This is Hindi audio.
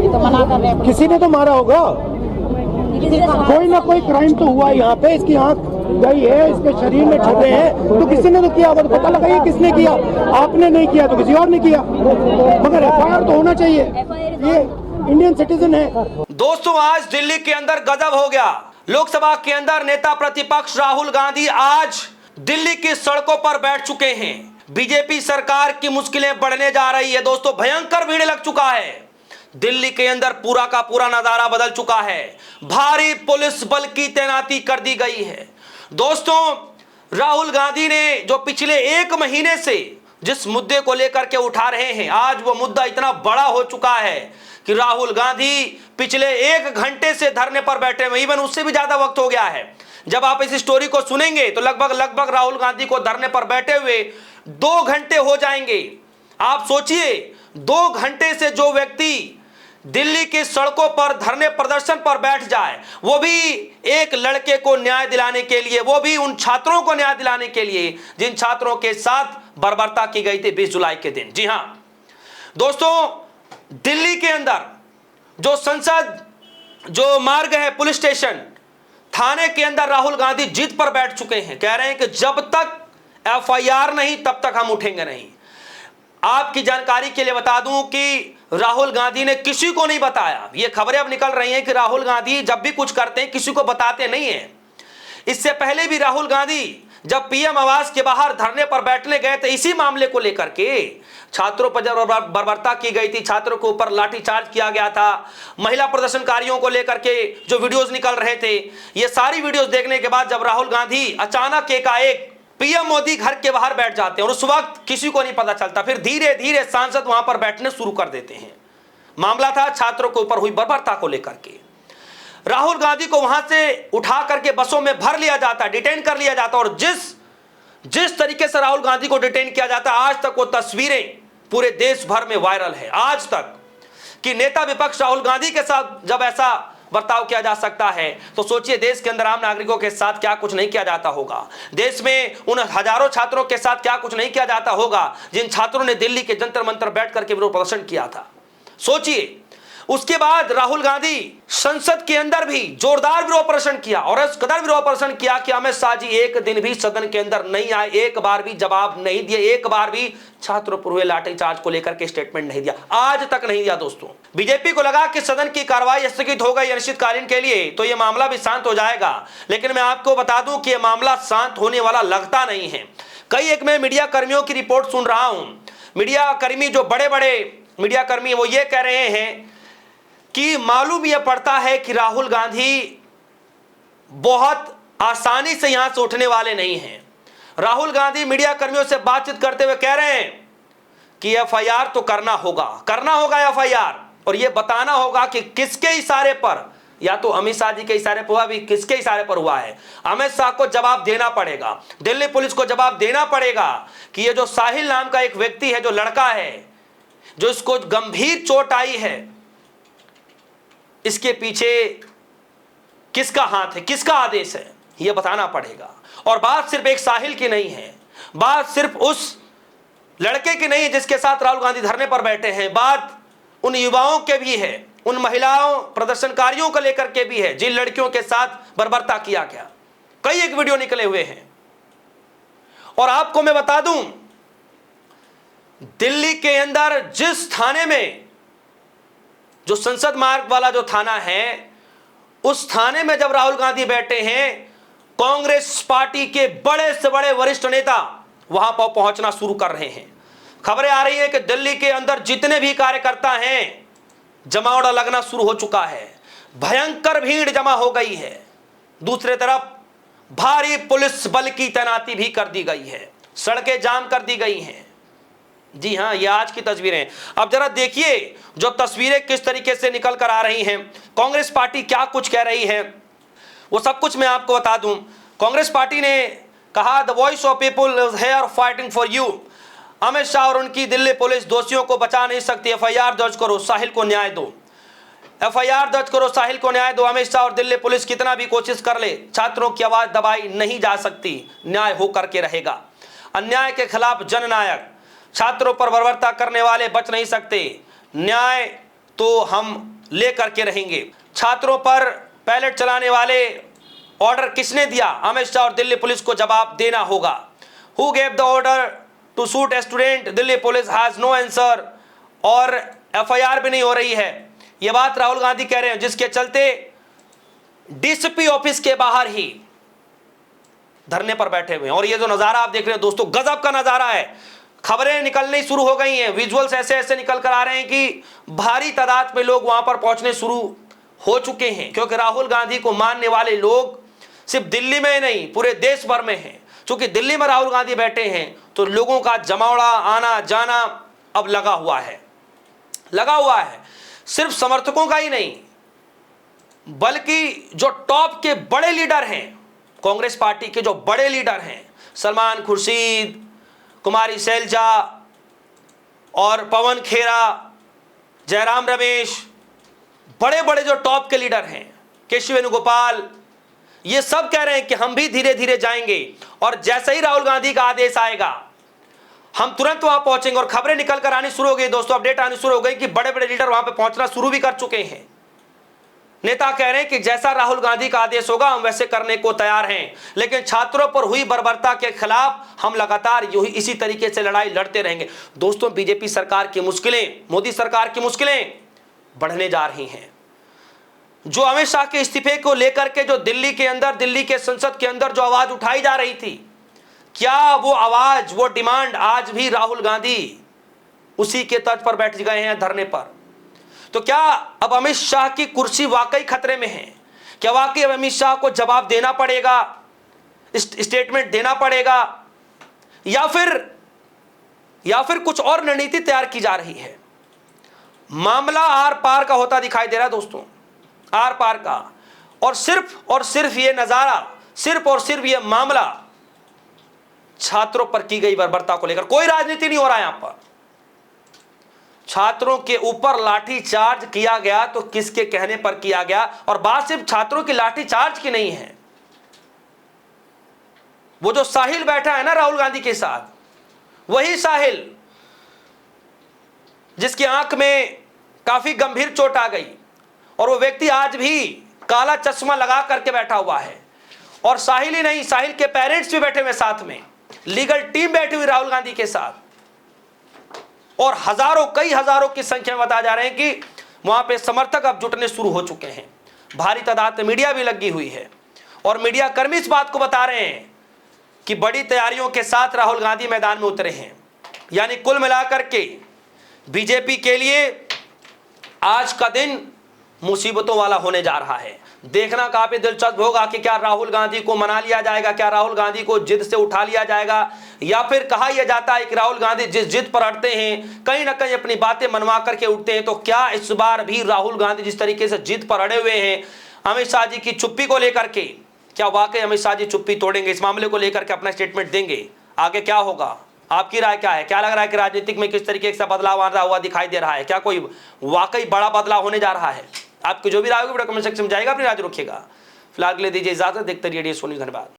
तो मना कर रहे हैं। किसी ने तो मारा होगा, कोई ना कोई क्राइम तो हुआ यहाँ पे। इसकी आंख गई है, इसके शरीर में छुपे हैं, तो किसी ने तो किया होगा। तो पता लगाइए किसने किया। आपने नहीं किया तो किसी और ने किया, मगर एफआईआर तो होना चाहिए। ये इंडियन सिटीजन है। दोस्तों, आज दिल्ली के अंदर गजब हो गया। लोकसभा के अंदर नेता प्रतिपक्ष राहुल गांधी आज दिल्ली की सड़कों पर बैठ चुके हैं। बीजेपी सरकार की मुश्किलें बढ़ने जा रही है। दोस्तों, भयंकर भीड़ लग चुका है। दिल्ली के अंदर पूरा का पूरा नजारा बदल चुका है। भारी पुलिस बल की तैनाती कर दी गई है। दोस्तों, राहुल गांधी ने जो पिछले 1 महीने से जिस मुद्दे को लेकर के उठा रहे हैं, आज वो मुद्दा इतना बड़ा हो चुका है कि राहुल गांधी पिछले 1 घंटे से धरने पर बैठे हुए, इवन उससे भी ज्यादा वक्त हो गया है। जब आप इस स्टोरी को सुनेंगे तो लगभग राहुल गांधी को धरने पर बैठे हुए 2 घंटे हो जाएंगे। आप सोचिए, 2 घंटे से जो व्यक्ति दिल्ली की सड़कों पर धरने प्रदर्शन पर बैठ जाए, वो भी एक लड़के को न्याय दिलाने के लिए, वो भी उन छात्रों को न्याय दिलाने के लिए जिन छात्रों के साथ बर्बरता की गई थी 20 जुलाई के दिन। जी हां दोस्तों, दिल्ली के अंदर जो संसद, जो मार्ग है, पुलिस स्टेशन, थाने के अंदर राहुल गांधी जिद पर बैठ चुके हैं। कह रहे हैं कि जब तक एफआईआर नहीं तब तक हम उठेंगे नहीं। आपकी जानकारी के लिए बता दूं कि राहुल गांधी ने किसी को नहीं बताया। ये खबरें अब निकल रही हैं कि राहुल गांधी जब भी कुछ करते हैं किसी को बताते नहीं हैं। इससे पहले भी राहुल गांधी जब पीएम आवास के बाहर धरने पर बैठने गए थे, इसी मामले को लेकर के, छात्रों पर जब बर्बरता की गई थी, छात्रों के ऊपर लाठीचार्ज किया गया था, महिला प्रदर्शनकारियों को लेकर के जो वीडियोस निकल रहे थे, ये सारी वीडियोस देखने के बाद जब राहुल गांधी अचानक एकाएक पीएम मोदी घर के बाहर बैठ जाते हैं और उस वक्त किसी को नहीं पता चलता, फिर धीरे धीरे सांसद वहां पर बैठने शुरू कर देते हैं। मामला था छात्रों के ऊपर हुई बर्बरता को लेकर के। राहुल गांधी को वहां से उठा करके बसों में भर लिया जाता, डिटेन कर लिया जाता, और जिस तरीके से राहुल गांधी को डिटेन किया जाता, आज तक वो तस्वीरें पूरे देश भर में वायरल है। आज तक कि नेता विपक्ष राहुल गांधी के साथ जब ऐसा बर्ताव किया जा सकता है, तो सोचिए देश के अंदर आम नागरिकों के साथ क्या कुछ नहीं किया जाता होगा। देश में उन हजारों छात्रों के साथ क्या कुछ नहीं किया जाता होगा जिन छात्रों ने दिल्ली के जंतर मंतर बैठ करके विरोध प्रदर्शन किया था। सोचिए, उसके बाद राहुल गांधी संसद के अंदर भी जोरदार विरोध प्रदर्शन किया, और इस कदर विरोध प्रदर्शन किया कि अमित शाह जी एक दिन भी सदन के अंदर नहीं आए, एक बार भी जवाब नहीं दिए, एक बार भी छात्रों पर हुए लाठीचार्ज को लेकर के स्टेटमेंट नहीं दिया, आज तक नहीं दिया। दोस्तों, बीजेपी को लगा कि सदन की कार्रवाई स्थगित हो गई अनिश्चितकालीन के लिए तो यह मामला भी शांत हो जाएगा, लेकिन मैं आपको बता दूं कि यह मामला शांत होने वाला लगता नहीं है। एक मैं मीडिया कर्मियों की रिपोर्ट सुन रहा हूं। मीडिया कर्मी, जो बड़े बड़े मीडिया कर्मी, वो ये कह रहे हैं कि मालूम यह पड़ता है कि राहुल गांधी बहुत आसानी से यहां से उठने वाले नहीं हैं। राहुल गांधी मीडिया कर्मियों से बातचीत करते हुए कह रहे हैं कि एफआईआर तो करना होगा एफआईआर, और यह बताना होगा कि किसके इशारे पर, या तो अमित शाह जी के इशारे पर हुआ, भी किसके इशारे पर हुआ है। अमित शाह को जवाब देना पड़ेगा, दिल्ली पुलिस को जवाब देना पड़ेगा कि यह जो साहिल नाम का एक व्यक्ति है, जो लड़का है, जो इसको गंभीर चोट आई है, इसके पीछे किसका हाथ है, किसका आदेश है, यह बताना पड़ेगा। और बात सिर्फ एक साहिल की नहीं है, बात सिर्फ उस लड़के की नहीं है जिसके साथ राहुल गांधी धरने पर बैठे हैं, बात उन युवाओं के भी है, उन महिलाओं प्रदर्शनकारियों को लेकर के भी है जिन लड़कियों के साथ बर्बरता किया गया। एक वीडियो निकले हुए हैं। और आपको मैं बता दूं, दिल्ली के अंदर जिस थाने में, जो संसद मार्ग वाला जो थाना है, उस थाने में जब राहुल गांधी बैठे हैं, कांग्रेस पार्टी के बड़े से बड़े वरिष्ठ नेता वहां पर पहुंचना शुरू कर रहे हैं। खबरें आ रही हैं कि दिल्ली के अंदर जितने भी कार्यकर्ता हैं, जमावड़ा लगना शुरू हो चुका है, भयंकर भीड़ जमा हो गई है। दूसरी तरफ भारी पुलिस बल की तैनाती भी कर दी गई है, सड़कें जाम कर दी गई हैं। जी हां, ये आज की तस्वीरें। अब जरा देखिए जो तस्वीरें किस तरीके से निकल कर आ रही हैं, कांग्रेस पार्टी क्या कुछ कह रही है, वो सब कुछ मैं आपको बता दूं। कांग्रेस पार्टी ने कहा, the voice of people is here fighting for you. Amit Shah और उनकी दिल्ली पुलिस दोषियों को बचा नहीं सकती, एफआईआर दर्ज करो, साहिल को न्याय दो। एफआईआर दर्ज करो, साहिल को न्याय दो। अमित शाह और दिल्ली पुलिस कितना भी कोशिश कर ले, छात्रों की आवाज दबाई नहीं जा सकती, न्याय हो करके रहेगा। अन्याय के खिलाफ जननायक, छात्रों पर बर्बरता करने वाले बच नहीं सकते, न्याय तो हम ले करके रहेंगे। छात्रों पर पैलेट चलाने वाले ऑर्डर किसने दिया? अमित शाह और दिल्ली पुलिस को जवाब देना होगा। Who gave the order to shoot a student? Delhi police has no answer. और एफआईआर भी नहीं हो रही है। यह बात राहुल गांधी कह रहे हैं, जिसके चलते डीसीपी ऑफिस के बाहर ही धरने पर बैठे हुए हैं। और ये जो नजारा आप देख रहे हैं दोस्तों, गजब का नजारा है। खबरें निकलनी शुरू हो गई हैं, विजुअल्स ऐसे ऐसे निकल कर आ रहे हैं कि भारी तादाद में लोग वहां पर पहुंचने शुरू हो चुके हैं, क्योंकि राहुल गांधी को मानने वाले लोग सिर्फ दिल्ली में ही नहीं पूरे देश भर में हैं। क्योंकि दिल्ली में राहुल गांधी बैठे हैं तो लोगों का जमावड़ा आना जाना अब लगा हुआ है। सिर्फ समर्थकों का ही नहीं, बल्कि जो टॉप के बड़े लीडर हैं, कांग्रेस पार्टी के जो बड़े लीडर हैं, सलमान खुर्शीद, कुमारी शैलजा और पवन खेरा, जयराम रमेश, बड़े बड़े जो टॉप के लीडर हैं, केशव वेणुगोपाल, ये सब कह रहे हैं कि हम भी धीरे धीरे जाएंगे और जैसे ही राहुल गांधी का आदेश आएगा हम तुरंत वहां पहुंचेंगे। और खबरें निकल कर आनी शुरू हो गई दोस्तों, अपडेट आनी शुरू हो गई कि बड़े बड़े लीडर वहां पे पहुंचना शुरू भी कर चुके हैं। नेता कह रहे हैं कि जैसा राहुल गांधी का आदेश होगा हम वैसे करने को तैयार हैं, लेकिन छात्रों पर हुई बर्बरता के खिलाफ हम लगातार इसी तरीके से लड़ाई लड़ते रहेंगे। दोस्तों, बीजेपी सरकार की मुश्किलें, मोदी सरकार की मुश्किलें बढ़ने जा रही हैं। जो अमित शाह के इस्तीफे को लेकर के जो दिल्ली के अंदर, दिल्ली के संसद के अंदर जो आवाज उठाई जा रही थी, क्या वो आवाज, वो डिमांड आज भी राहुल गांधी उसी के तर्ज पर बैठ गए हैं धरने पर? तो क्या अब अमित शाह की कुर्सी वाकई खतरे में है? क्या वाकई अब अमित शाह को जवाब देना पड़ेगा, स्टेटमेंट देना पड़ेगा, या फिर कुछ और रणनीति तैयार की जा रही है? मामला आर पार का होता दिखाई दे रहा है दोस्तों, आर पार का। और सिर्फ ये नजारा, सिर्फ और सिर्फ ये मामला छात्रों पर की गई बर्बरता को लेकर, कोई राजनीति नहीं हो रहा है यहां पर। छात्रों के ऊपर लाठी चार्ज किया गया तो किसके कहने पर किया गया? और बात सिर्फ छात्रों की लाठी चार्ज की नहीं है। वो जो साहिल बैठा है ना राहुल गांधी के साथ, वही साहिल जिसकी आंख में काफी गंभीर चोट आ गई, और वो व्यक्ति आज भी काला चश्मा लगा करके बैठा हुआ है। और साहिल ही नहीं, साहिल के पेरेंट्स भी बैठे हुए साथ में, लीगल टीम बैठी हुई राहुल गांधी के साथ, और कई हजारों की संख्या में बताया जा रहे हैं कि वहां पे समर्थक अब जुटने शुरू हो चुके हैं। भारी तादाद में मीडिया भी लगी हुई है, और मीडिया कर्मी इस बात को बता रहे हैं कि बड़ी तैयारियों के साथ राहुल गांधी मैदान में उतरे हैं। यानी कुल मिलाकर के बीजेपी के लिए आज का दिन मुसीबतों वाला होने जा रहा है। देखना काफी दिलचस्प होगा कि क्या राहुल गांधी को मना लिया जाएगा, क्या राहुल गांधी को जिद से उठा लिया जाएगा, या फिर कहा यह जाता है कि राहुल गांधी जिस जिद पर अड़ते हैं, कहीं ना कहीं अपनी बातें मनवा करके उठते हैं। तो क्या इस बार भी राहुल गांधी जिस तरीके से जिद पर अड़े हुए हैं अमित शाह जी की चुप्पी को लेकर के, क्या वाकई अमित शाह जी चुप्पी तोड़ेंगे, इस मामले को लेकर के अपना स्टेटमेंट देंगे? आगे क्या होगा, आपकी राय क्या है? क्या लग रहा है कि राजनीतिक में किस तरीके से बदलाव आता हुआ दिखाई दे रहा है? क्या कोई वाकई बड़ा बदलाव होने जा रहा है? आपकी जो भी राय होगी वीडियो कमेंट सेक्शन में जाएगा, अपनी राय रखिएगा। फिलहाल के लिए दीजिए इजाजत, देखते रहिए DSO न्यूज़। धन्यवाद।